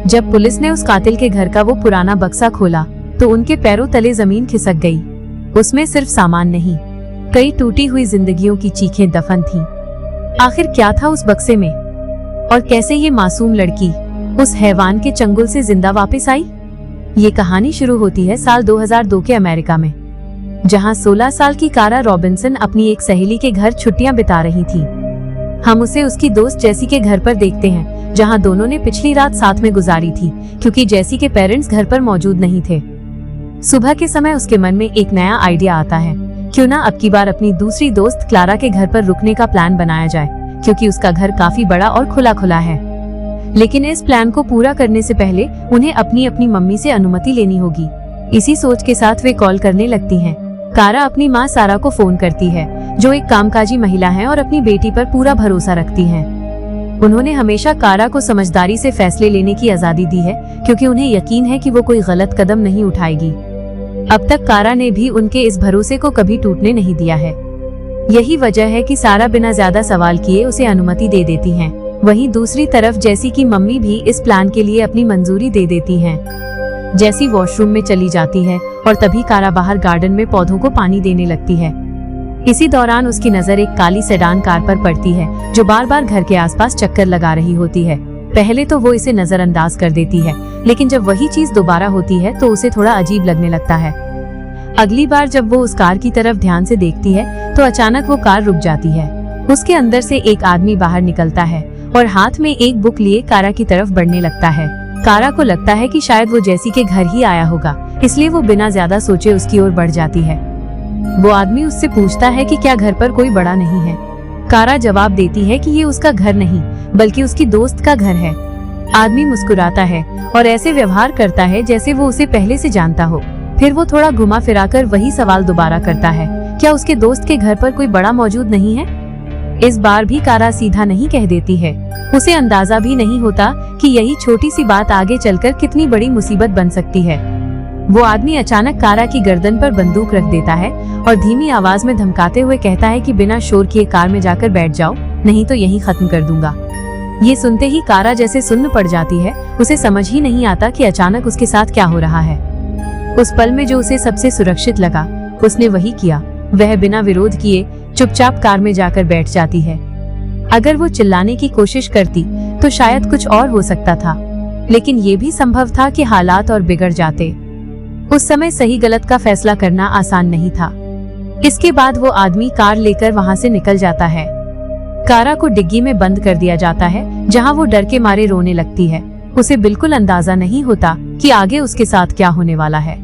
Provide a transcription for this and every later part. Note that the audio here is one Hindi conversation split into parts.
जब पुलिस ने उस कातिल के घर का वो पुराना बक्सा खोला तो उनके पैरों तले जमीन खिसक गई। उसमें सिर्फ सामान नहीं, कई टूटी हुई जिंदगियों की चीखें दफन थीं। आखिर क्या था उस बक्से में और कैसे ये मासूम लड़की उस हैवान के चंगुल से जिंदा वापस आई? ये कहानी शुरू होती है साल 2002 के अमेरिका में, जहां 16 साल की कारा रॉबिन्सन अपनी एक सहेली के घर छुट्टियां बिता रही थी। हम उसे उसकी दोस्त जेसी के घर पर देखते हैं, जहां दोनों ने पिछली रात साथ में गुजारी थी, क्योंकि जेसी के पेरेंट्स घर पर मौजूद नहीं थे। सुबह के समय उसके मन में एक नया आइडिया आता है, क्यों ना अब की बार अपनी दूसरी दोस्त क्लारा के घर पर रुकने का प्लान बनाया जाए, क्योंकि उसका घर काफी बड़ा और खुला खुला है। लेकिन इस प्लान को पूरा करने से पहले उन्हें अपनी अपनी मम्मी से अनुमति लेनी होगी। इसी सोच के साथ वे कॉल करने लगती हैं। कारा अपनी माँ सारा को फोन करती है, जो एक कामकाजी महिला है और अपनी बेटी पर पूरा भरोसा रखती हैं। उन्होंने हमेशा कारा को समझदारी से फैसले लेने की आजादी दी है, क्योंकि उन्हें यकीन है कि वो कोई गलत कदम नहीं उठाएगी। अब तक कारा ने भी उनके इस भरोसे को कभी टूटने नहीं दिया है। यही वजह है कि सारा बिना ज्यादा सवाल किए उसे अनुमति दे देती हैं। वहीं दूसरी तरफ जेसी की मम्मी भी इस प्लान के लिए अपनी मंजूरी दे देती हैं। जेसी वॉशरूम में चली जाती है और तभी कारा बाहर गार्डन में पौधों को पानी देने लगती है। इसी दौरान उसकी नजर एक काली सेडान कार पर पड़ती है, जो बार बार घर के आसपास चक्कर लगा रही होती है। पहले तो वो इसे नजरअंदाज कर देती है, लेकिन जब वही चीज दोबारा होती है तो उसे थोड़ा अजीब लगने लगता है। अगली बार जब वो उस कार की तरफ ध्यान से देखती है तो अचानक वो कार रुक जाती है। उसके अंदर से एक आदमी बाहर निकलता है और हाथ में एक बुक लिए कारा की तरफ बढ़ने लगता है। कारा को लगता है कि शायद वो जेसी के घर ही आया होगा, इसलिए वो बिना ज्यादा सोचे उसकी ओर बढ़ जाती है। वो आदमी उससे पूछता है कि क्या घर पर कोई बड़ा नहीं है। कारा जवाब देती है कि ये उसका घर नहीं, बल्कि उसकी दोस्त का घर है। आदमी मुस्कुराता है और ऐसे व्यवहार करता है जैसे वो उसे पहले से जानता हो। फिर वो थोड़ा घुमा फिराकर वही सवाल दोबारा करता है, क्या उसके दोस्त के घर पर कोई बड़ा मौजूद नहीं है? इस बार भी कारा सीधा नहीं कह देती है। उसे अंदाजा भी नहीं होता कि यही छोटी सी बात आगे चलकर कितनी बड़ी मुसीबत बन सकती है। वो आदमी अचानक कारा की गर्दन पर बंदूक रख देता है और धीमी आवाज में धमकाते हुए कहता है कि बिना शोर किए कार में जाकर बैठ जाओ, नहीं तो यही खत्म कर दूंगा। ये सुनते ही कारा जैसे सुन्न पड़ जाती है। उसे समझ ही नहीं आता कि अचानक उसके साथ क्या हो रहा है। उस पल में जो उसे सबसे सुरक्षित लगा, उसने वही किया। वह बिना विरोध किए चुपचाप कार में जाकर बैठ जाती है। अगर वो चिल्लाने की कोशिश करती तो शायद कुछ और हो सकता था, लेकिन ये भी संभव था कि हालात और बिगड़ जाते। उस समय सही गलत का फैसला करना आसान नहीं था। इसके बाद वो आदमी कार लेकर वहां से निकल जाता है। कारा को डिग्गी में बंद कर दिया जाता है, जहां वो डर के मारे रोने लगती है। उसे बिल्कुल अंदाजा नहीं होता कि आगे उसके साथ क्या होने वाला है।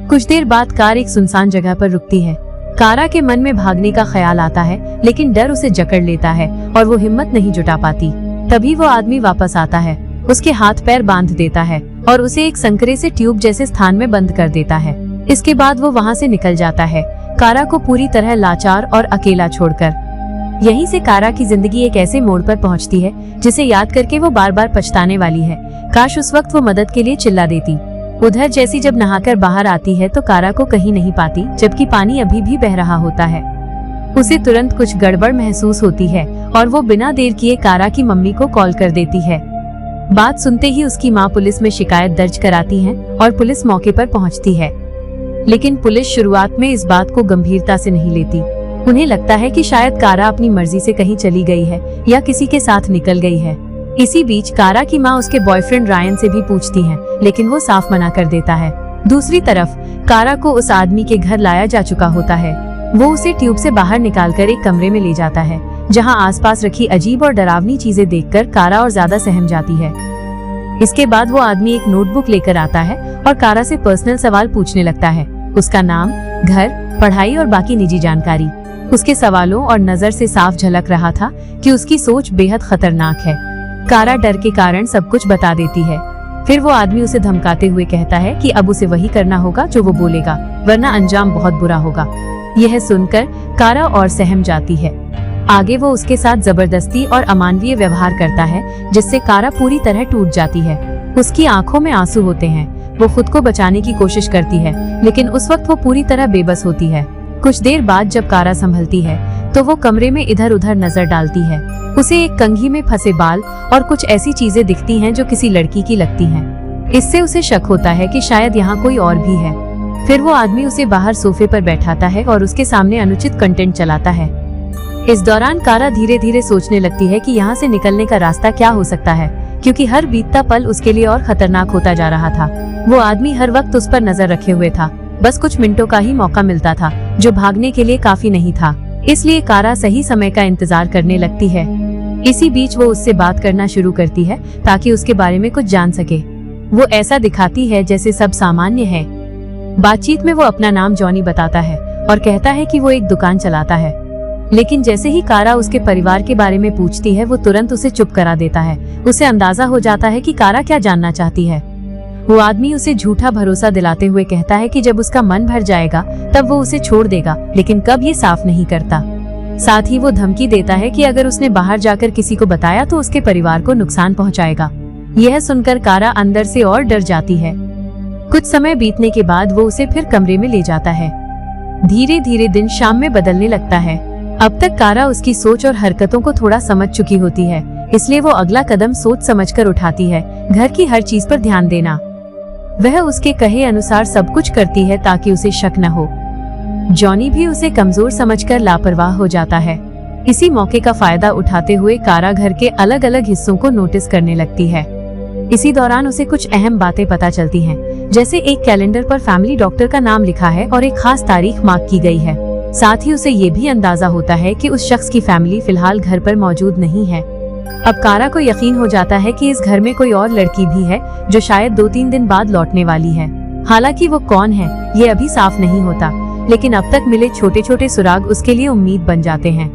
कुछ देर बाद कार एक सुनसान जगह पर रुकती है। कारा के मन में भागने का ख्याल आता है, लेकिन डर उसे जकड़ लेता है और वो हिम्मत नहीं जुटा पाती। तभी वो आदमी वापस आता है, उसके हाथ पैर बांध देता है और उसे एक संकरे से ट्यूब जैसे स्थान में बंद कर देता है। इसके बाद वो वहां से निकल जाता है, कारा को पूरी तरह लाचार और अकेला छोड़कर। यहीं से कारा की जिंदगी एक ऐसे मोड़ पर पहुंचती है जिसे याद करके वो बार बार पछताने वाली है। काश उस वक्त वो मदद के लिए चिल्ला देती। उधर जैसी जब नहाकर बाहर आती है तो कारा को कहीं नहीं पाती, जबकि पानी अभी भी बह रहा होता है। उसे तुरंत कुछ गड़बड़ महसूस होती है और वो बिना देर किए कारा की मम्मी को कॉल कर देती है। बात सुनते ही उसकी माँ पुलिस में शिकायत दर्ज कराती है और पुलिस मौके पर पहुंचती है। लेकिन पुलिस शुरुआत में इस बात को गंभीरता से नहीं लेती। उन्हें लगता है कि शायद कारा अपनी मर्जी से कहीं चली गई है या किसी के साथ निकल गई है। इसी बीच कारा की माँ उसके बॉयफ्रेंड रायन से भी पूछती है, लेकिन वो साफ मना कर देता है। दूसरी तरफ कारा को उस आदमी के घर लाया जा चुका होता है। वो उसे ट्यूब से बाहर निकालकर एक कमरे में ले जाता है, जहाँ आसपास रखी अजीब और डरावनी चीजें देखकर कारा और ज्यादा सहम जाती है। इसके बाद वो आदमी एक नोटबुक लेकर आता है और कारा से पर्सनल सवाल पूछने लगता है। उसका नाम, घर, पढ़ाई और बाकी निजी जानकारी। उसके सवालों और नजर से साफ झलक रहा था कि उसकी सोच बेहद खतरनाक है। कारा डर के कारण सब कुछ बता देती है। फिर वो आदमी उसे धमकाते हुए कहता है कि अब उसे वही करना होगा जो वो बोलेगा, वरना अंजाम बहुत बुरा होगा। यह सुनकर कारा और सहम जाती है। आगे वो उसके साथ जबरदस्ती और अमानवीय व्यवहार करता है, जिससे कारा पूरी तरह टूट जाती है। उसकी आंखों में आंसू होते हैं। वो खुद को बचाने की कोशिश करती है, लेकिन उस वक्त वो पूरी तरह बेबस होती है। कुछ देर बाद जब कारा संभलती है तो वो कमरे में इधर उधर नजर डालती है। उसे एक कंघी में फंसे बाल और कुछ ऐसी चीजें दिखती हैं जो किसी लड़की की लगती हैं। इससे उसे शक होता है कि शायद यहाँ कोई और भी है। फिर वो आदमी उसे बाहर सोफे पर बैठाता है और उसके सामने अनुचित कंटेंट चलाता है। इस दौरान कारा धीरे धीरे सोचने लगती है कि यहाँ से निकलने का रास्ता क्या हो सकता है, क्योंकि हर बीतता पल उसके लिए और खतरनाक होता जा रहा था। वो आदमी हर वक्त उस पर नजर रखे हुए था। बस कुछ मिनटों का ही मौका मिलता था, जो भागने के लिए काफी नहीं था। इसलिए कारा सही समय का इंतजार करने लगती है। इसी बीच वो उससे बात करना शुरू करती है ताकि उसके बारे में कुछ जान सके। वो ऐसा दिखाती है जैसे सब सामान्य है। बातचीत में वो अपना नाम जॉनी बताता है और कहता है कि वो एक दुकान चलाता है। लेकिन जैसे ही कारा उसके परिवार के बारे में पूछती है, वो तुरंत उसे चुप करा देता है। उसे अंदाजा हो जाता है कि कारा क्या जानना चाहती है। वो आदमी उसे झूठा भरोसा दिलाते हुए कहता है कि जब उसका मन भर जाएगा तब वो उसे छोड़ देगा, लेकिन कब ये साफ नहीं करता। साथ ही वो धमकी देता है कि अगर उसने बाहर जाकर किसी को बताया तो उसके परिवार को नुकसान पहुंचाएगा। यह सुनकर कारा अंदर से और डर जाती है। कुछ समय बीतने के बाद वो उसे फिर कमरे में ले जाता है। धीरे धीरे दिन शाम में बदलने लगता है। अब तक कारा उसकी सोच और हरकतों को थोड़ा समझ चुकी होती है, इसलिए वो अगला कदम सोच समझकर उठाती है। घर की हर चीज पर ध्यान देना। वह उसके कहे अनुसार सब कुछ करती है ताकि उसे शक न हो। जॉनी भी उसे कमजोर समझकर लापरवाह हो जाता है। इसी मौके का फायदा उठाते हुए कारा घर के अलग अलग हिस्सों को नोटिस करने लगती है। इसी दौरान उसे कुछ अहम बातें पता चलती हैं, जैसे एक कैलेंडर पर फैमिली डॉक्टर का नाम लिखा है और एक खास तारीख मार्क की गई है। साथ ही उसे ये भी अंदाजा होता है कि उस शख्स की फैमिली फिलहाल घर पर मौजूद नहीं है। अब कारा को यकीन हो जाता है कि इस घर में कोई और लड़की भी है जो शायद 2-3 दिन बाद लौटने वाली है। हालांकि वो कौन है ये अभी साफ नहीं होता, लेकिन अब तक मिले छोटे छोटे सुराग उसके लिए उम्मीद बन जाते हैं।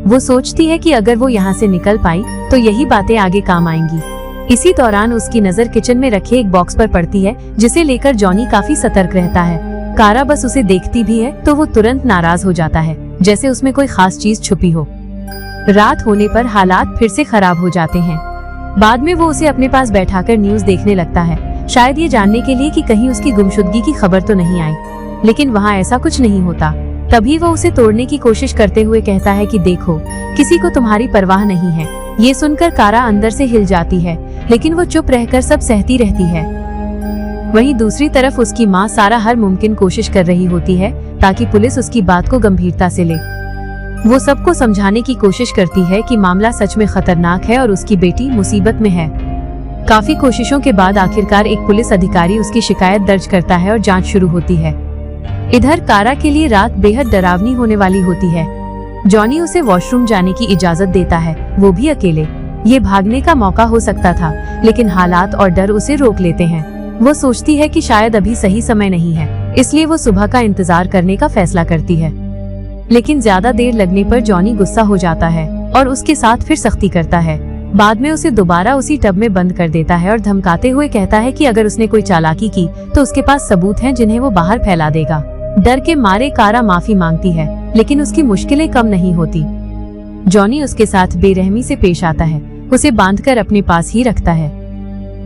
वो सोचती है कि अगर वो यहाँ से निकल पाई तो यही बातें आगे काम आएंगी। इसी दौरान उसकी नजर किचन में रखे एक बॉक्स पर पड़ती है, जिसे लेकर जॉनी काफी सतर्क रहता है। कारा बस उसे देखती भी है तो वो तुरंत नाराज हो जाता है, जैसे उसमें कोई खास चीज छुपी हो। रात होने पर हालात फिर से खराब हो जाते हैं। बाद में वो उसे अपने पास बैठाकर न्यूज देखने लगता है, शायद ये जानने के लिए कि कहीं उसकी गुमशुदगी की खबर तो नहीं आई। लेकिन वहाँ ऐसा कुछ नहीं होता। तभी वो उसे तोड़ने की कोशिश करते हुए कहता है कि देखो, किसी को तुम्हारी परवाह नहीं है। ये सुनकर कारा अंदर से हिल जाती है, लेकिन वो चुप रहकर सब सहती रहती है। वहीं दूसरी तरफ उसकी माँ सारा हर मुमकिन कोशिश कर रही होती है ताकि पुलिस उसकी बात को गंभीरता से ले। वो सबको समझाने की कोशिश करती है कि मामला सच में खतरनाक है और उसकी बेटी मुसीबत में है। काफी कोशिशों के बाद आखिरकार एक पुलिस अधिकारी उसकी शिकायत दर्ज करता है और जांच शुरू होती है। इधर कारा के लिए रात बेहद डरावनी होने वाली होती है। जॉनी उसे वॉशरूम जाने की इजाजत देता है, वो भी अकेले। ये भागने का मौका हो सकता था, लेकिन हालात और डर उसे रोक लेते हैं। वो सोचती है कि शायद अभी सही समय नहीं है, इसलिए वो सुबह का इंतजार करने का फैसला करती है। लेकिन ज्यादा देर लगने पर जॉनी गुस्सा हो जाता है और उसके साथ फिर सख्ती करता है। बाद में उसे दोबारा उसी टब में बंद कर देता है और धमकाते हुए कहता है कि अगर उसने कोई चालाकी की तो उसके पास सबूत हैं जिन्हें वो बाहर फैला देगा। डर के मारे कारा माफी मांगती है, लेकिन उसकी मुश्किलें कम नहीं होती। जॉनी उसके साथ बेरहमी से पेश आता है, उसे बांधकर अपने पास ही रखता है।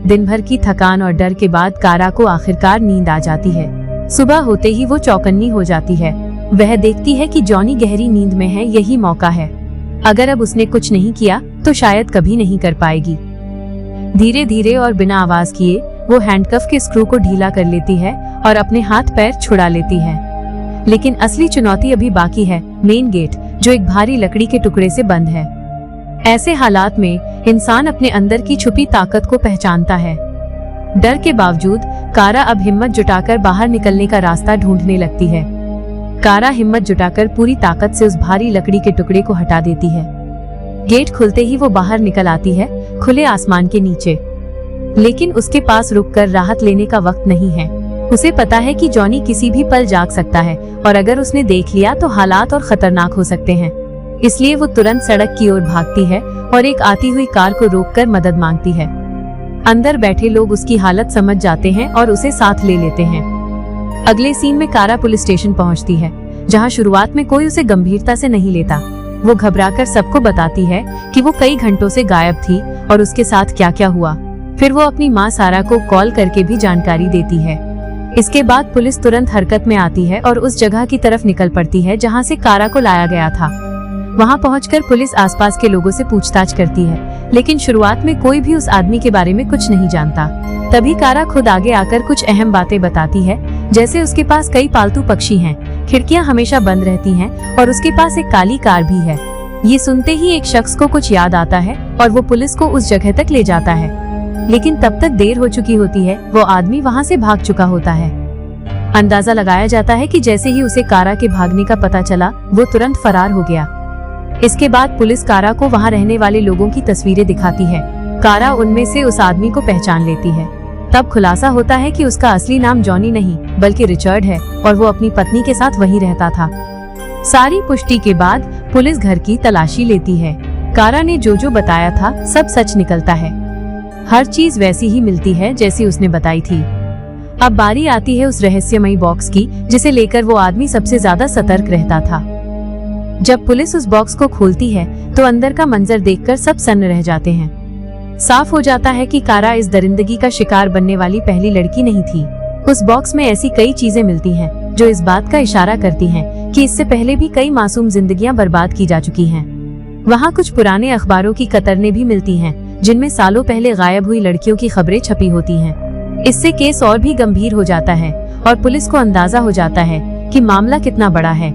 दिन भर की थकान और डर के बाद कारा को आखिरकार नींद आ जाती है। सुबह होते ही वो चौकन्नी हो जाती है। वह देखती है कि जॉनी गहरी नींद में है। यही मौका है। अगर अब उसने कुछ नहीं किया तो शायद कभी नहीं कर पाएगी। धीरे धीरे और बिना आवाज किए वो हैंडकफ के स्क्रू को ढीला कर लेती है और अपने हाथ पैर छुड़ा लेती है। लेकिन असली चुनौती अभी बाकी है, मेन गेट, जो एक भारी लकड़ी के टुकड़े से बंद है। ऐसे हालात में इंसान अपने अंदर की छुपी ताकत को पहचानता है। डर के बावजूद कारा अब हिम्मत जुटाकर बाहर निकलने का रास्ता ढूंढने लगती है। कारा हिम्मत जुटाकर पूरी ताकत से उस भारी लकड़ी के टुकड़े को हटा देती है। गेट खुलते ही वो बाहर निकल आती है, खुले आसमान के नीचे। लेकिन उसके पास रुककर राहत लेने का वक्त नहीं है। उसे पता है कि जॉनी किसी भी पल जाग सकता है और अगर उसने देख लिया तो हालात और खतरनाक हो सकते हैं। इसलिए वो तुरंत सड़क की ओर भागती है और एक आती हुई कार को रोककर मदद मांगती है। अंदर बैठे लोग उसकी हालत समझ जाते हैं और उसे साथ ले लेते हैं। अगले सीन में कारा पुलिस स्टेशन पहुंचती है, जहां शुरुआत में कोई उसे गंभीरता से नहीं लेता। वो घबराकर सबको बताती है कि वो कई घंटों से गायब थी और उसके साथ क्या क्या हुआ। फिर वो अपनी माँ सारा को कॉल करके भी जानकारी देती है। इसके बाद पुलिस तुरंत हरकत में आती है और उस जगह की तरफ निकल पड़ती है जहां से कारा को लाया गया था। वहाँ पहुंचकर पुलिस आसपास के लोगों से पूछताछ करती है, लेकिन शुरुआत में कोई भी उस आदमी के बारे में कुछ नहीं जानता। तभी कारा खुद आगे आकर कुछ अहम बातें बताती है, जैसे उसके पास कई पालतू पक्षी हैं, खिड़कियां हमेशा बंद रहती हैं और उसके पास एक काली कार भी है। ये सुनते ही एक शख्स को कुछ याद आता है और वो पुलिस को उस जगह तक ले जाता है, लेकिन तब तक देर हो चुकी होती है। वो आदमी वहाँ से भाग चुका होता है। अंदाजा लगाया जाता है कि जैसे ही उसे कारा के भागने का पता चला, वो तुरंत फरार हो गया। इसके बाद पुलिस कारा को वहाँ रहने वाले लोगों की तस्वीरें दिखाती है। कारा उनमें से उस आदमी को पहचान लेती है। तब खुलासा होता है कि उसका असली नाम जॉनी नहीं बल्कि रिचर्ड है और वो अपनी पत्नी के साथ वहीं रहता था। सारी पुष्टि के बाद पुलिस घर की तलाशी लेती है। कारा ने जो बताया था सब सच निकलता है। हर चीज वैसी ही मिलती है जैसी उसने बताई थी। अब बारी आती है उस रहस्यमयी बॉक्स की, जिसे लेकर वो आदमी सबसे ज्यादा सतर्क रहता था। जब पुलिस उस बॉक्स को खोलती है तो अंदर का मंजर देखकर सब सन्न रह जाते हैं। साफ हो जाता है कि कारा इस दरिंदगी का शिकार बनने वाली पहली लड़की नहीं थी। उस बॉक्स में ऐसी कई चीजें मिलती हैं जो इस बात का इशारा करती हैं कि इससे पहले भी कई मासूम जिंदगियां बर्बाद की जा चुकी हैं। वहाँ कुछ पुराने अखबारों की कतरनें भी मिलती हैं, जिनमें सालों पहले गायब हुई लड़कियों की खबरें छपी होती हैं। इससे केस और भी गंभीर हो जाता है और पुलिस को अंदाजा हो जाता है कि मामला कितना बड़ा है।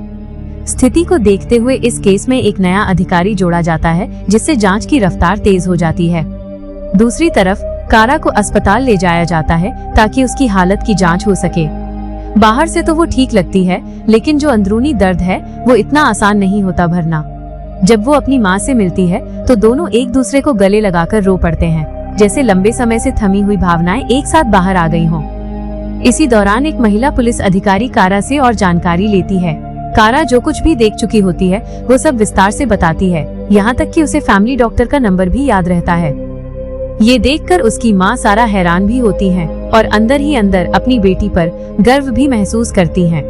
स्थिति को देखते हुए इस केस में एक नया अधिकारी जोड़ा जाता है, जिससे जांच की रफ्तार तेज हो जाती है। दूसरी तरफ कारा को अस्पताल ले जाया जाता है ताकि उसकी हालत की जांच हो सके। बाहर से तो वो ठीक लगती है, लेकिन जो अंदरूनी दर्द है वो इतना आसान नहीं होता भरना। जब वो अपनी माँ से मिलती है तो दोनों एक दूसरे को गले लगाकर रो पड़ते हैं, जैसे लंबे समय से थमी हुई भावनाएं एक साथ बाहर आ गई हों। इसी दौरान एक महिला पुलिस अधिकारी कारा से और जानकारी लेती है। कारा जो कुछ भी देख चुकी होती है वो सब विस्तार से बताती है, यहाँ तक कि उसे फैमिली डॉक्टर का नंबर भी याद रहता है। ये देखकर उसकी माँ सारा हैरान भी होती हैं और अंदर ही अंदर अपनी बेटी पर गर्व भी महसूस करती हैं।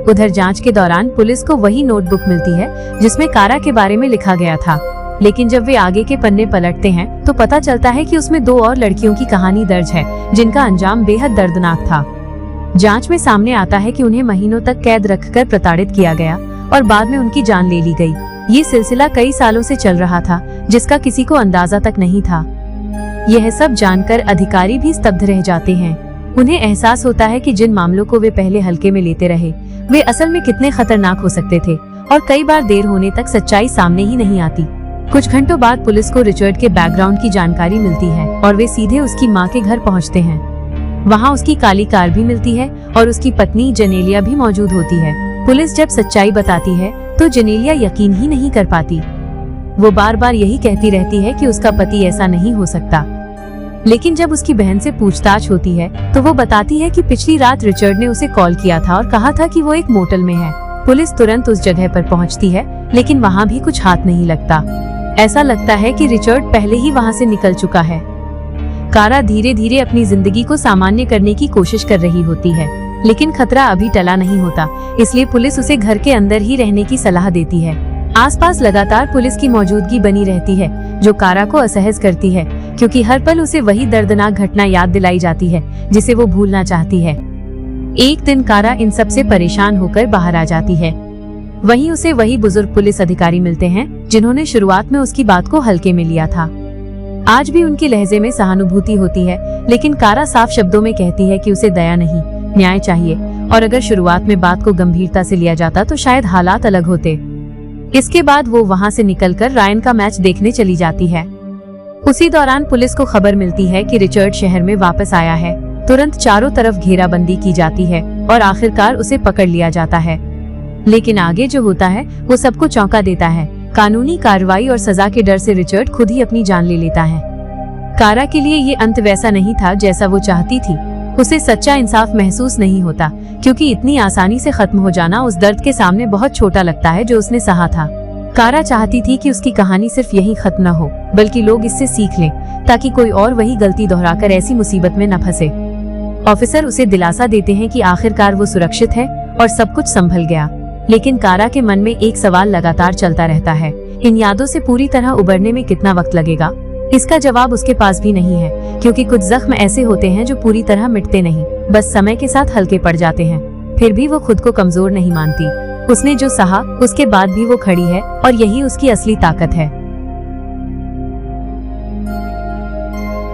उधर जांच के दौरान पुलिस को वही नोटबुक मिलती है जिसमें कारा के बारे में लिखा गया था, लेकिन जब वे आगे के पन्ने पलटते हैं तो पता चलता है कि उसमें 2 और लड़कियों की कहानी दर्ज है, जिनका अंजाम बेहद दर्दनाक था। जांच में सामने आता है कि उन्हें महीनों तक कैद रखकर प्रताड़ित किया गया और बाद में उनकी जान ले ली गई। ये सिलसिला कई सालों से चल रहा था, जिसका किसी को अंदाजा तक नहीं था। यह सब जानकर अधिकारी भी स्तब्ध रह जाते हैं। उन्हें एहसास होता है कि जिन मामलों को वे पहले हल्के में लेते रहे वे असल में कितने खतरनाक हो सकते थे, और कई बार देर होने तक सच्चाई सामने ही नहीं आती। कुछ घंटों बाद पुलिस को रिचर्ड के बैकग्राउंड की जानकारी मिलती है और वे सीधे उसकी माँ के घर पहुँचते हैं। वहाँ उसकी काली कार भी मिलती है और उसकी पत्नी जेनेलिया भी मौजूद होती है। पुलिस जब सच्चाई बताती है तो जेनेलिया यकीन ही नहीं कर पाती। वो बार बार यही कहती रहती है कि उसका पति ऐसा नहीं हो सकता, लेकिन जब उसकी बहन से पूछताछ होती है तो वो बताती है कि पिछली रात रिचर्ड ने उसे कॉल किया था और कहा था कि वो एक मोटल में है। पुलिस तुरंत उस जगह पर पहुंचती है, लेकिन वहाँ भी कुछ हाथ नहीं लगता। ऐसा लगता है कि रिचर्ड पहले ही वहाँ से निकल चुका है। कारा धीरे धीरे अपनी जिंदगी को सामान्य करने की कोशिश कर रही होती है, लेकिन खतरा अभी टला नहीं होता, इसलिए पुलिस उसे घर के अंदर ही रहने की सलाह देती है। आसपास लगातार पुलिस की मौजूदगी बनी रहती है, जो कारा को असहज करती है, क्योंकि हर पल उसे वही दर्दनाक घटना याद दिलाई जाती है जिसे वो भूलना चाहती है। एक दिन कारा इन सब से परेशान होकर बाहर आ जाती है। वहीं उसे वही बुजुर्ग पुलिस अधिकारी मिलते हैं जिन्होंने शुरुआत में उसकी बात को हल्के में लिया था। आज भी उनके लहजे में सहानुभूति होती है, लेकिन कारा साफ शब्दों में कहती है कि उसे दया नहीं, न्याय चाहिए, और अगर शुरुआत में बात को गंभीरता से लिया जाता तो शायद हालात अलग होते। इसके बाद वो वहाँ से निकलकर रायन का मैच देखने चली जाती है। उसी दौरान पुलिस को खबर मिलती है कि रिचर्ड शहर में वापस आया है। तुरंत चारों तरफ घेराबंदी की जाती है और आखिरकार उसे पकड़ लिया जाता है। लेकिन आगे जो होता है वो सबको चौंका देता है। कानूनी कार्रवाई और सजा के डर से रिचर्ड खुद ही अपनी जान ले लेता है। कारा के लिए ये अंत वैसा नहीं था जैसा वो चाहती थी। उसे सच्चा इंसाफ महसूस नहीं होता, क्योंकि इतनी आसानी से खत्म हो जाना उस दर्द के सामने बहुत छोटा लगता है जो उसने सहा था। कारा चाहती थी कि उसकी कहानी सिर्फ यहीं खत्म न हो, बल्कि लोग इससे सीख लें, ताकि कोई और वही गलती दोहराकर ऐसी मुसीबत में न फंसे। ऑफिसर उसे दिलासा देते हैं कि आखिरकार वो सुरक्षित है और सब कुछ संभल गया। लेकिन कारा के मन में एक सवाल लगातार चलता रहता है, इन यादों से पूरी तरह उबरने में कितना वक्त लगेगा। इसका जवाब उसके पास भी नहीं है, क्योंकि कुछ जख्म ऐसे होते हैं जो पूरी तरह मिटते नहीं, बस समय के साथ हल्के पड़ जाते हैं। फिर भी वो खुद को कमजोर नहीं मानती। उसने जो सहा उसके बाद भी वो खड़ी है और यही उसकी असली ताकत है।